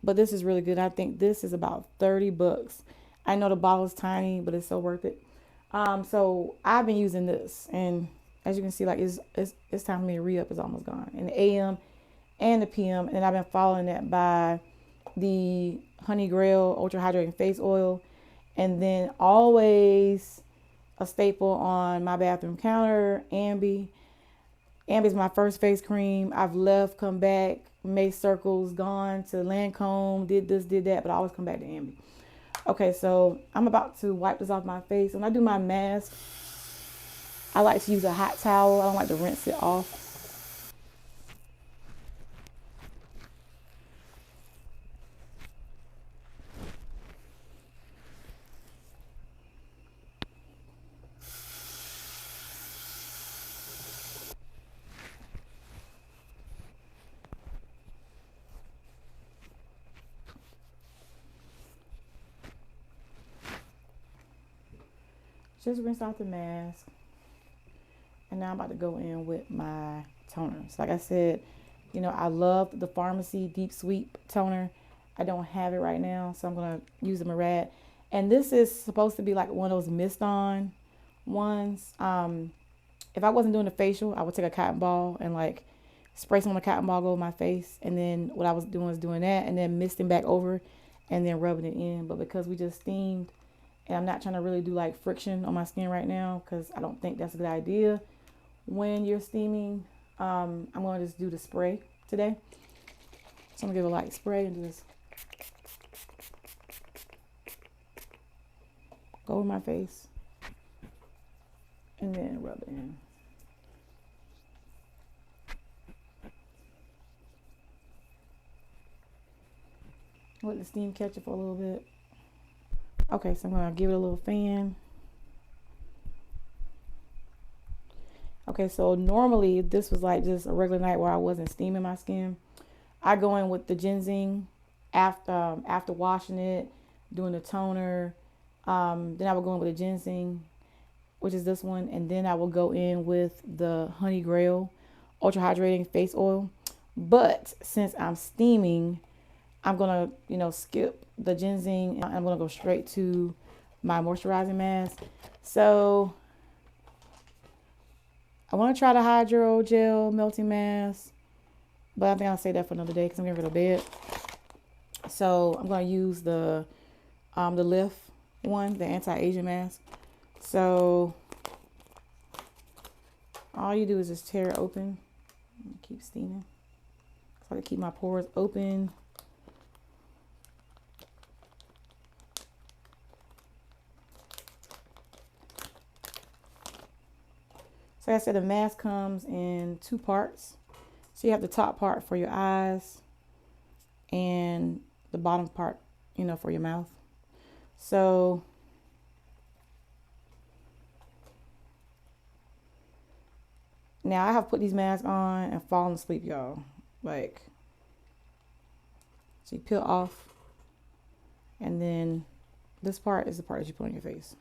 but this is really good. I think this is about $30. I know the bottle is tiny, but it's so worth it. So I've been using this, and as you can see, like it's time for me to re-up. It's almost gone in the AM and the PM, and I've been following that by the Honey Grail Ultra Hydrating Face Oil, and then always a staple on my bathroom counter, Ambi. Ambi's my first face cream. I've left, come back, made circles, gone to Lancome, did this, did that, but I always come back to Ambi. Okay, so I'm about to wipe this off my face. When I do my mask, I like to use a hot towel. I don't like to rinse it off. Just rinse off the mask. And now I'm about to go in with my toner. So like I said, I love the Pharmacy Deep Sweep toner. I don't have it right now, so I'm going to use the Murad. And this is supposed to be like one of those mist-on ones. If I wasn't doing the facial, I would take a cotton ball and like spray some on the cotton ball over my face. And then what I was doing was doing that and then misting back over and then rubbing it in. But because we just steamed, and I'm not trying to really do like friction on my skin right now because I don't think that's a good idea when you're steaming. I'm going to just do the spray today. So I'm going to give a light spray and just go over my face and then rub it in. Let the steam catch it for a little bit. Okay, so I'm going to give it a little fan. Okay, so normally if this was like just a regular night where I wasn't steaming my skin, I go in with the ginseng after washing it, doing the toner. Then I will go in with the ginseng, which is this one, and then I will go in with the Honey Grail Ultra Hydrating Face Oil. But since I'm steaming, I'm gonna, skip the ginseng. I'm gonna go straight to my moisturizing mask. So I want to try the hydro gel melting mask, but I think I'll save that for another day because I'm getting rid of bed. So I'm gonna use the Lift one, the anti-aging mask. So all you do is just tear it open and keep steaming. So I can keep my pores open. So like I said, the mask comes in 2 parts. So you have the top part for your eyes and the bottom part, for your mouth. So now I have put these masks on and fallen asleep, y'all. Like, so you peel off, and then this part is the part that you put on your face.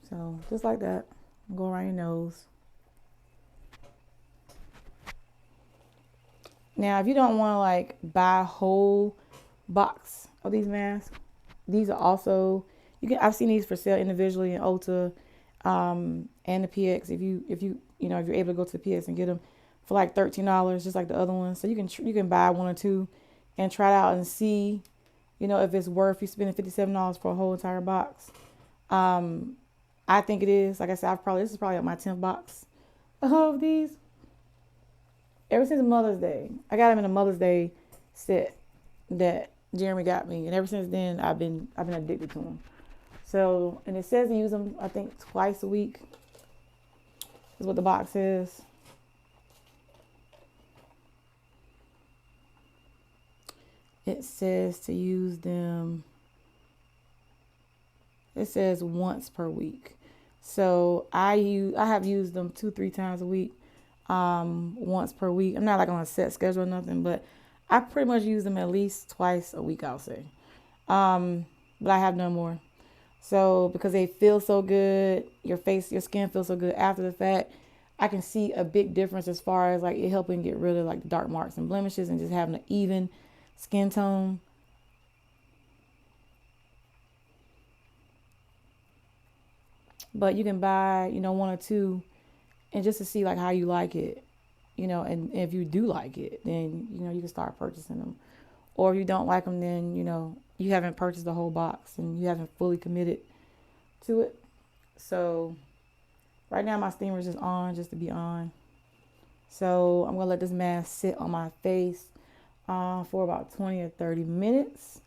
So just like that, go around your nose. Now, if you don't want to like buy a whole box of these masks, these are also, I've seen these for sale individually in Ulta. and the PX. If you're able to go to the PX and get them for like $13, just like the other ones. So you can buy one or two and try it out and see, if it's worth you spending $57 for a whole entire box. I think it is. Like I said, this is probably my 10th box of these. Ever since Mother's Day, I got them in a Mother's Day set that Jeremy got me, and ever since then I've been addicted to them. So, and it says to use them, I think, twice a week. Is what the box says. It says to use them. It says once per week. So I have used them 2-3 times a week, once per week. I'm not like on a set schedule or nothing, but I pretty much use them at least twice a week, I'll say. But I have no more. So because they feel so good, your skin feels so good after the fact, I can see a big difference as far as like it helping get rid of like the dark marks and blemishes and just having an even skin tone. But you can buy, one or two, and just to see like how you like it, and if you do like it, then, you can start purchasing them. Or if you don't like them, then, you haven't purchased the whole box and you haven't fully committed to it. So right now my steamer is just on, just to be on. So I'm going to let this mask sit on my face for about 20 or 30 minutes.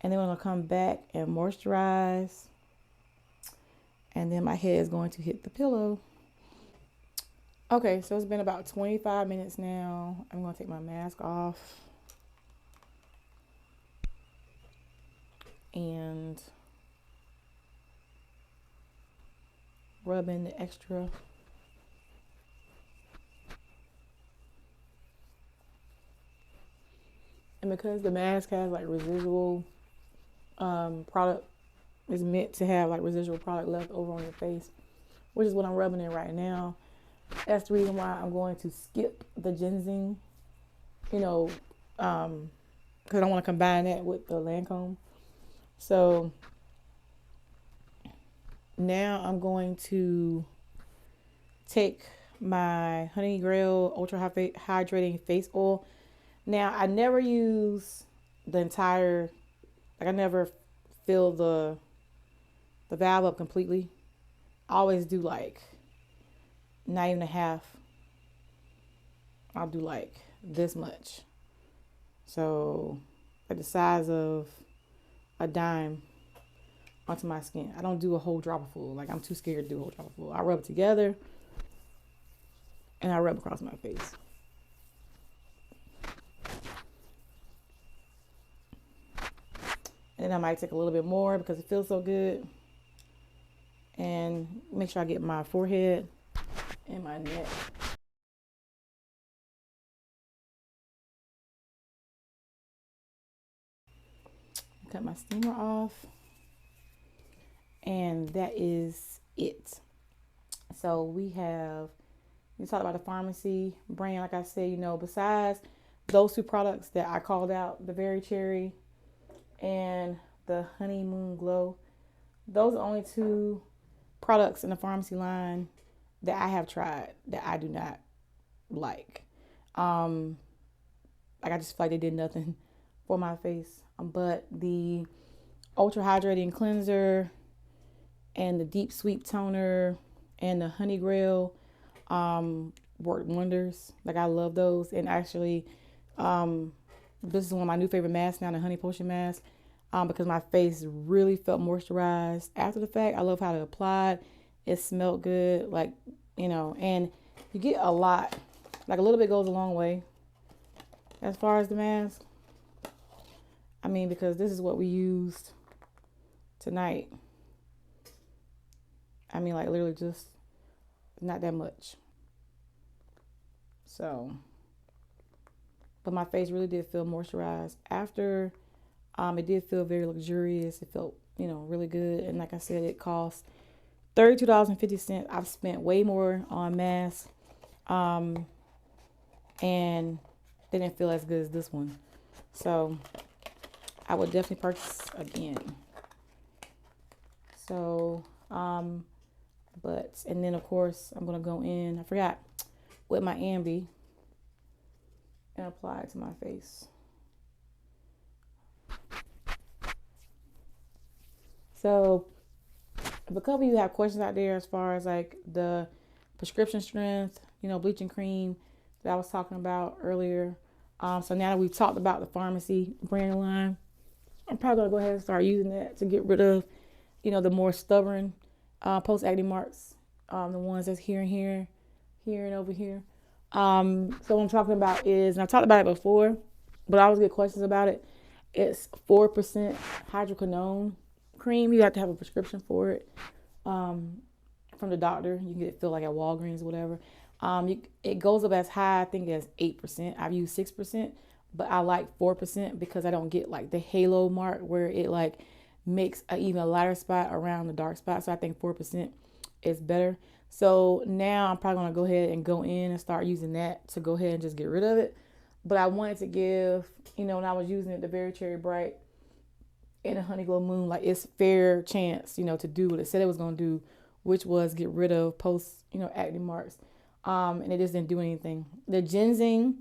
And then I'm going to come back and moisturize. And then my head is going to hit the pillow. Okay, so it's been about 25 minutes now. I'm going to take my mask off. And rub in the extra. And because the mask has like residual product, is meant to have like residual product left over on your face, which is what I'm rubbing in right now. That's the reason why I'm going to skip the ginseng, because I don't want to combine that with the Lancome. So now I'm going to take my Honey Grail Ultra Hydrating Face Oil. Now I never use the entire, like I never fill the valve up completely. I always do like not even a half. I'll do like this much. So at the size of a dime onto my skin. I don't do a whole dropper full. Like I'm too scared to do a whole dropper full. I rub it together and I rub across my face. And then I might take a little bit more because it feels so good. And make sure I get my forehead and my neck. Cut my steamer off. And that is it. So we talked about the pharmacy brand. Like I said, besides those two products that I called out, the Very Cherry and the Honeymoon Glow, those are only two products in the pharmacy line that I have tried that I do not like. Like I just feel like they did nothing for my face. But the Ultra Hydrating Cleanser and the Deep Sweep Toner and the Honey Grail worked wonders. Like I love those. And actually, this is one of my new favorite masks now, the Honey Potion mask. Because my face really felt moisturized after the fact. I love how it applied. It smelled good, and you get a lot. Like a little bit goes a long way as far as the mask. I mean, because this is what we used tonight. I mean, like literally just not that much. So, but my face really did feel moisturized after. It did feel very luxurious. It felt, really good. And like I said, it cost $32.50. I've spent way more on masks. And they didn't feel as good as this one. So I would definitely purchase again. So But, and then of course, I'm going to go in, I forgot, with my Ambi and apply it to my face. So, if a couple of you have questions out there as far as like the prescription strength, bleaching cream that I was talking about earlier. So now that we've talked about the pharmacy brand line, I'm probably going to go ahead and start using that to get rid of, the more stubborn post-acne marks, the ones that's here and over here. So what I'm talking about is, and I've talked about it before, but I always get questions about it. It's 4% hydroquinone cream. You have to have a prescription for it from the doctor. You can get it filled like at Walgreens or whatever. It goes up as high, I think, as 8%. I've used 6%, but I like 4% because I don't get like the halo mark where it like makes even a lighter spot around the dark spot. So I think 4% is better. So now I'm probably going to go ahead and go in and start using that to go ahead and just get rid of it. But I wanted to give, when I was using it, the Very Cherry Bright and the Honey Glow Moon, like it's fair chance, to do what it said it was going to do, which was get rid of post, acne marks. And it just didn't do anything. The ginseng,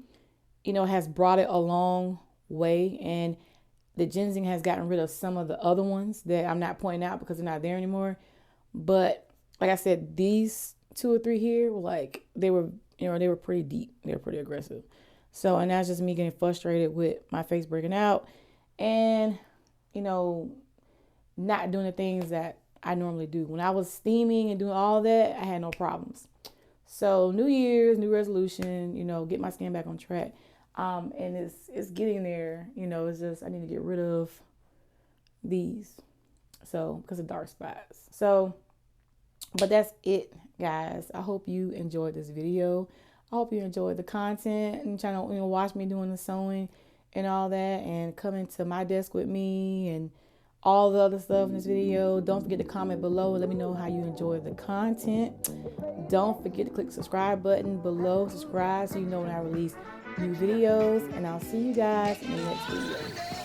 has brought it a long way, and the ginseng has gotten rid of some of the other ones that I'm not pointing out because they're not there anymore. But like I said, these 2 or 3 here were like, they were pretty deep. They were pretty aggressive. So, and that's just me getting frustrated with my face breaking out and, not doing the things that I normally do. When I was steaming and doing all that, I had no problems. So New Year's, new resolution, get my skin back on track. And it's getting there, it's just, I need to get rid of these. So, because of dark spots. So, but that's it, guys. I hope you enjoyed this video. I hope you enjoyed the content and trying to, watch me doing the sewing and all that and coming to my desk with me and all the other stuff in this video. Don't forget to comment below and let me know how you enjoy the content. Don't forget to click the subscribe button below. Subscribe so you know when I release new videos. And I'll see you guys in the next video.